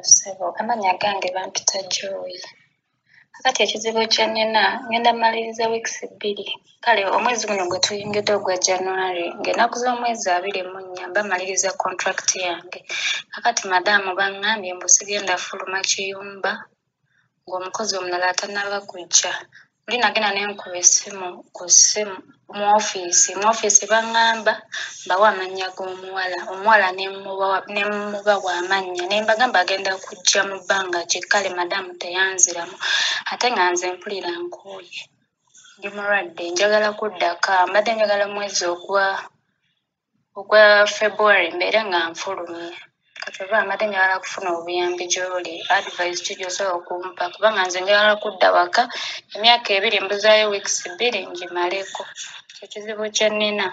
Sebo amanya gange bampita Joy. Kakati ekizibu kye nnina ngenda maliriza weeks 2. Kale omwezi guno gwe tuyingidde ogwa January ng'ennaku z'omwezi 24 bamaliriza contract yange. Kakati madamu bangambye mbu sigenda fuluma kiyumba ng'omukozi omulala atannaba kujja. Muli nagenda nenkuba essimu ku ssimu mu ofiisi bangamba bawa amannya g'omuwala. Omuwala ne mmuba w'amannya ne mbagamba agenda kujja mu bbanga ki. Kale madamu teyanziramu ate nga nze mpulira nkooye. Ndi mulwadde njagala kuddaka mbadde njagala mwezi ogwa February mbeere nga nfulumye. Kati oba mbadde njagala kufuna obuyambi gy'oli advice ki gy'osobola okumpa kubanga nze njagala kudda waka emyaka 2 mbuzaayo weeks 2 ngimaleko. Ekizibu kye nnina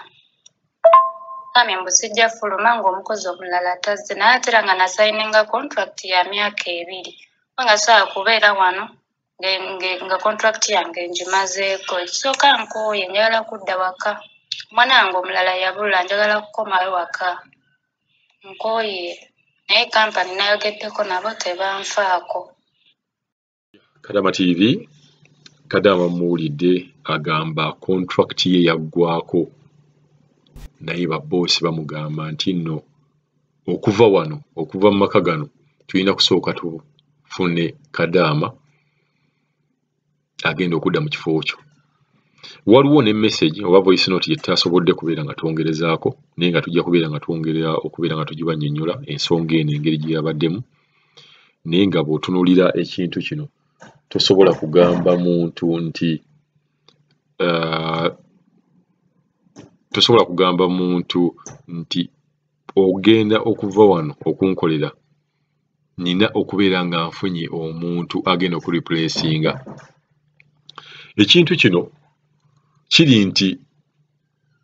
kami mbu sijja fuluma ng'omukozi omulala tazze naye ate era nga nasayininga contract ya myaka 2 kubanga sobola kubeera wano nga contract yange ngimazeeko. Ekisooka nkooye njagala kudda waka. Omwana wange omulala yabula njagala kukomayo waka. Nkooye naye kampani nayogeddeko nabo tebanfaako. KadaamaTV Kadaama muwulidde agamba contract ye yaggwako naye babboosi bamugamba nti nno okuva wano okuva mu maka gano tulina kusooka tufune Kadaama agenda okudda mu kifo kyo. Waliwo ne message oba voice note yetasobodde kubeera nga twongerezaako naye nga tujja kubeera nga twongera okubeera nga tugibannyonnyola ensonga eno engeri gye yabaddemu naye nga bw'otunuulira ekintu kino tosobola kugamba muntu nti ogenda okuva wano okunkolera nina okubeera nga nfunye omuntu agenda okureplacinga. Ekintu kino kiri nti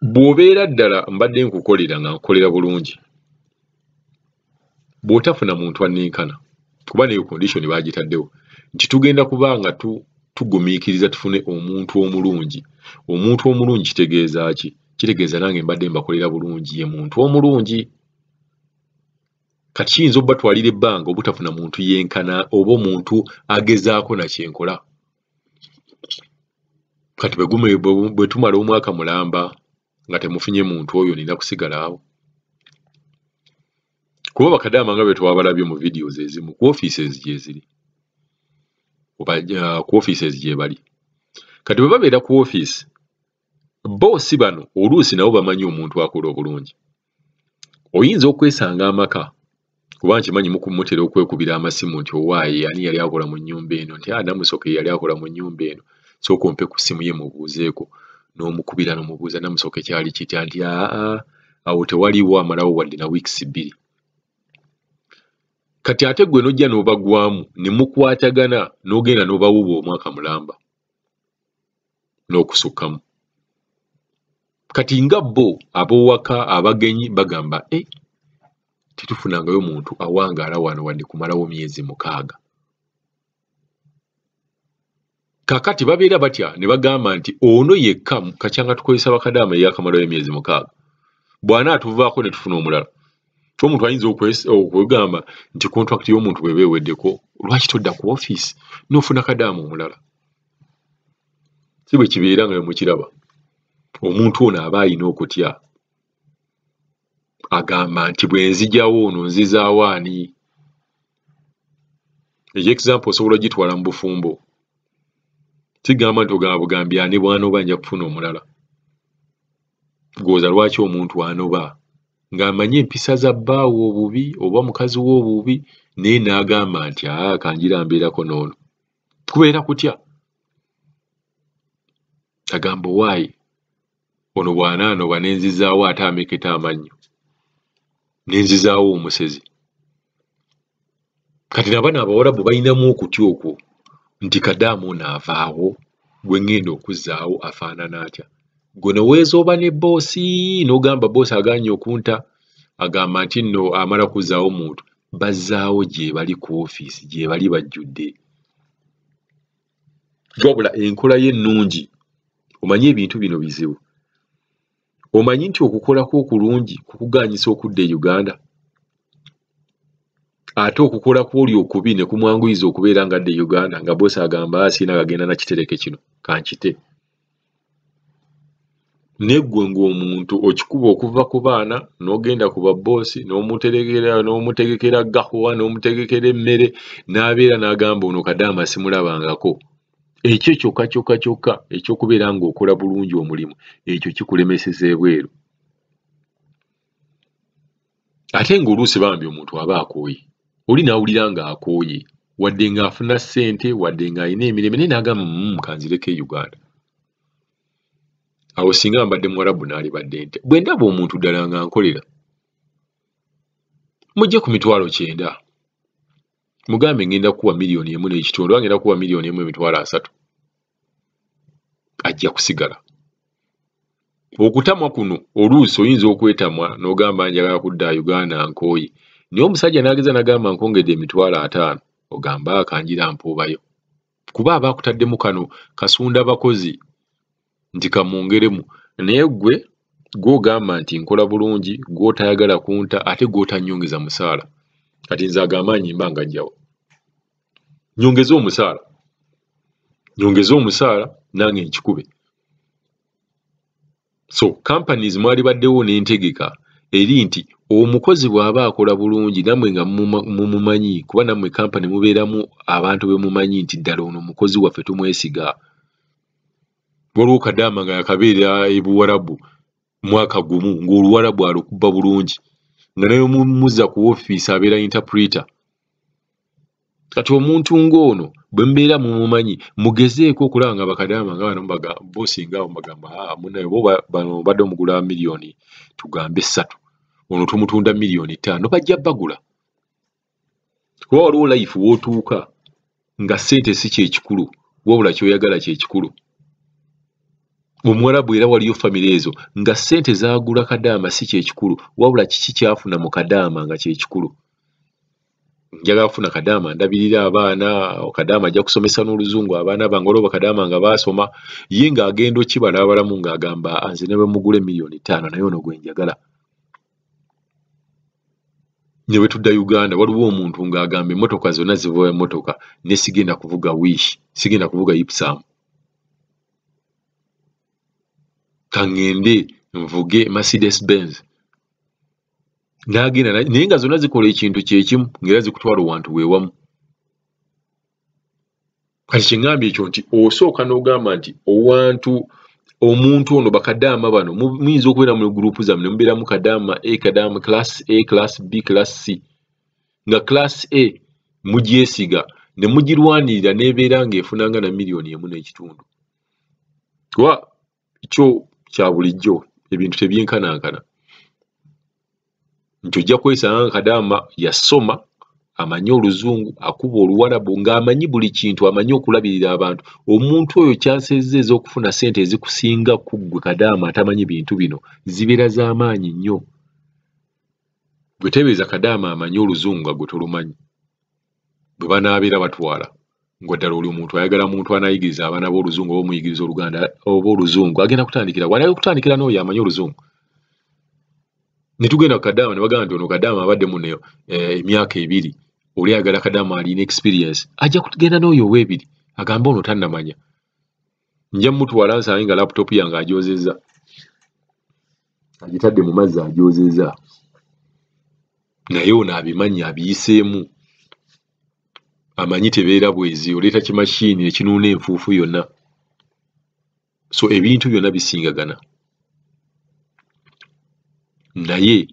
bw'obeera ddala mbadde nkukolera nga nkukolera bulungi bw'otafuna muntu annenkana kuba neyo condition baagitaddewo nti tugenda kuba nga tugumiikiriza tufune omuntu omulungi. Omuntu omulungi kitegeeza ki? Kitegeeza nange mbadde mbakolera bulungi ye muntu omulungi. Kati kiyinza obbatwalira ebbanga obutafuna muntu yenkana oba omuntu agezaako na kyenkola. Kati bwe tumala omwaka mulamba nga temufunye muntu oyo nina kusigala awo. Kuba bakadaama nga bwe twabalabye mu videos ezimu ku offices gye ziri oba ku offices gye bali. Kati bwe babeera ku office boosi bano oluusi nabo bamanyi omuntu akola obulungi. Oyinza okwesanga amaka kuba nkimanyi mutera okwekubira amasimu nti owaaye ani yali akola mu nnyumba eno nti Namusoke yali akola mu nnyumba eno sooka ompe ku ssimu ye mubuuzeeko n'omukubira n'omubuuza Namusoke kyali kitya nti awo tewaliwo amalawo wadde na weeks 2. Kati ate gwe nojja n'obagwamu ne mukwatagana n'ogenda n'obawuba omwaka mulamba n'okusukkamu. Kati nga bo ab'owaka abagenyi bagamba tetufunangayo muntu awangaala wano wadde kumalawo myezi 6. Kakati babeera batya ne bagamba nti ono yekka kacyanga tukozesa bakadaama yakamalayo emyezi 6 bw'anaatuvaako ne tufuna omulala. Omuntu ayinza okwegamba nti contract y'omuntu bw'eba eweddeko lwaki todda ku office n'ofuna kadaama omulala. Si bwe kibeera nga mukiraba omuntu ono aba ayina okutya agamba nti bwe nzigyawo ono nzizaawo ani. Example osobola ogitwala mu bufumbo. Kigamba nti ogamba bugambi ani bw'anoba nja kufuna omulala. Gooza lwaki omuntu anoba ng'amanyi empisa za bbaawo obubi oba mukazi we obubi naye n'agamba nti kanjira mbeerako n'ono. Kubeera kutya. Agamba waayi ono bw'anaanoba n'enzizaawo ate ameketa amannyo n'enzizaawo omusezi. Kati nabano abawarabu balinamu okutya okwo nti Kadaama ono avaawo gwe ngenda okuzzaawo afaanana atya. Gwe noweezooba ne boosi n'ogamba boosi aganye okunta agamba nti nno amala kuzzaawo muntu bazzaawo gye bali ku office gye bali bajjudde. Wabula enkola ye ennungi. Omanyi ebintu bino bizibu. Omanyi nti okukolako okulungi kukuganyisa okudda e Uganda. ate okukola kw'oli okubi ne kumwanguyiza okubeera nga adde Uganda nga boosi agamba asiina kagenda na kitereke kino kankite. Neggwe ng'omuntu okikuba okuva ku baana n'ogenda ku babboosi n'omutegekera gahuwa n'omutegekera emmere n'abeera n'agamba ono Kadaama simulabangako. Ekyo kyokka ekyokubeera ng'okola bulungi omulimu ekyo kikulemeseza ebweru. Ate ng'oluusi bambi omuntu aba akooye. Oli n'awulira nga akooye wadde ng'afuna ssente wadde ng'alina emirimu naye n'agamba kanzireko e Uganda. Awo singa mbadde Mwarabu n'alibadde nte bwe ndaba omuntu ddala nga nkolera mujje ku 900,000 mugambe ngenda kuwa $1,150,000 oba ngenda kuwa $1,300,000 ajja kusigala. Okutamwa kuno oluusi oyinza okwetamwa n'ogamba njagala kudda Uganda nkooye naye omusajja n'ageza n'agamba nkongedde $50,000 ogamba kanjira mpuubayo kuba aba akutaddemu kano kasunda bakozi nti kamwongeremu naye gw'ogamba nti nkola bulungi gw'otayagala kunta ate gw'otanyongeza musaala kati nze agamaanyi mba ngajjawo nyongeza omusaala nange nkikube. So companies mwali baddewo n'entegeka eri nti omukozi bw'aba akola bulungi nammwe nga mumumanyi kuba nammwe company mubeeramu abantu be mumanyi nti ddala ono omukozi waffe tumwesiga. Waliwo Kadaama nga yakabeera e Buwarabu mwaka gumu ng'Oluwarabu alukuba bulungi nga naye muzza ku ofiisi abeera interpreter. Kati omuntu ng'ono bwe mbeera mumumanyi mugezeeko okulaba nga Bakadaama nga bano boosi ng'abo mbagamba munaye bano badde omugula $1,000,000 tugambe 3 ono tumutunda $5,000,000 bajja bagula. Kuba waliwo life w'otuuka nga ssente si kyekikulu wabula kyoyagala kyekikulu. Omuwarabu era waliyo famire ezo nga ssente zaagula Kadaama si kyekikulu wabula kiki kyafuna mu Kadaama nga kyekikulu. Njagala kufuna Kadaama ndabirira abaana Kadaama ajja kusomesa n'Oluzungu abaana bange olwo Kadaama nga baasoma ye ng'agenda okibalaabalamu ng'agamba nze ne bwe mugula $5,000,000 naye ono gwe njagala. Ne bwe tudda Uganda waliwo omuntu ng'agamba emmotoka zonna ziva emmotoka ne sigenda kuvuga Wish sigenda kuvuga Ipsam kangende nvuge Mercedes Benz n'agenda naye nga zonna zikola ekintu kyekimu ng'era zikutwala owantu weewamu. Kati kyeŋŋambye ekyo nti osooka n'ogamba nti omuntu ono Bakadaama bano muyinza okubeera mu gurupu zammwe mubeeramu Kadaama A, Kadaama class A, class B, class C nga class A mugyesiga ne mugirwanirira n'ebeera ng'efunanga na $1,150,000. Kuba kyo kya bulijjo ebintu tebyenkanankana nti ojja kwesanga nga Kadaama yasoma amanyi Oluzungu akuba Oluwarabu ng'amanyi buli kintu amanyi okulabirira abantu. Omuntu oyo kyansezza ez'okufuna ssente ezikusinga ku ggwe Kadaama atamanyi bintu bino zibeera z'amaanyi nnyo. Gwe tebeeza Kadaama amanyi Oluzungu nga gwe tolumanyi bwe banaabeera batwala nga ddala oli omuntu ayagala muntu anayigiriza abaana b'Oluzungu oba omuyigiriza Oluganda oba Oluzungu agenda kutandikira wanaye kutandikira n'oyo amanyi Oluzungu. Ne tugenda ku Kadaama ne bagamba nti ono Kadaama abadde muno emyaka 2 oli ayagala Kadaama alina experience ajja kugenda n'oyo ow'ebiri agamba ono tannamanya. Nja mutwala nsange nga laptop yange agyozezza agitadde mu mazzi agyozezza naye ono abimanyi abiyiseemu amanyi tebeera bwezi oleeta kimashini ekinuuna enfuufu yonna. So ebintu byonna bisingagana naye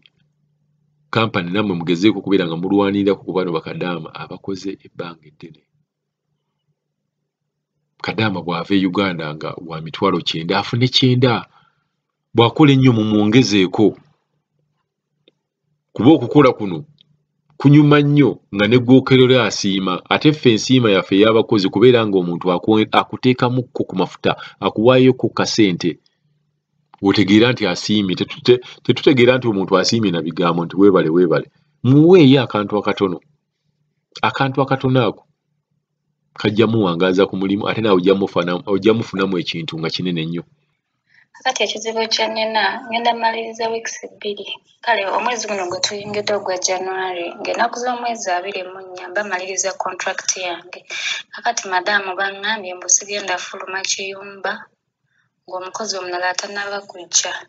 kampani nammwe mugezeeko okubeera nga mulwanirako ku bano Bakadaama abakoze ebbanga eddene. Kadaama bw'ava e Uganda nga wa $9,000 afune 9 bw'akola ennyo mumwongezeeko kuba okukola kuno kunyuma nnyo nga ne gwokerera asiima ate ffe ensiima yaffe ey'abakozi kubeera ng'omuntu akuteekamukko ku mafuta akuwaayokko kasente otegeera nti asiimye. Tetutegeera nti omuntu asiimye na bigambo nti weebale muweeyo akantu akatono ako kajja muwangaaza ku mulimu ate naawe ojja mufunamu ekintu nga kinene nnyo. Kakati ekizibu kye nnina ngenda maliriza weeks 2. Kale omwezi guno gwe tuyingidde ogwa January ng'ennaku z'omwezi 24 bamaliriza contract yange. Kakati madaamu bangambye mbu sigenda fuluma kiyumba ng'omukozi omulala tannaba kujja.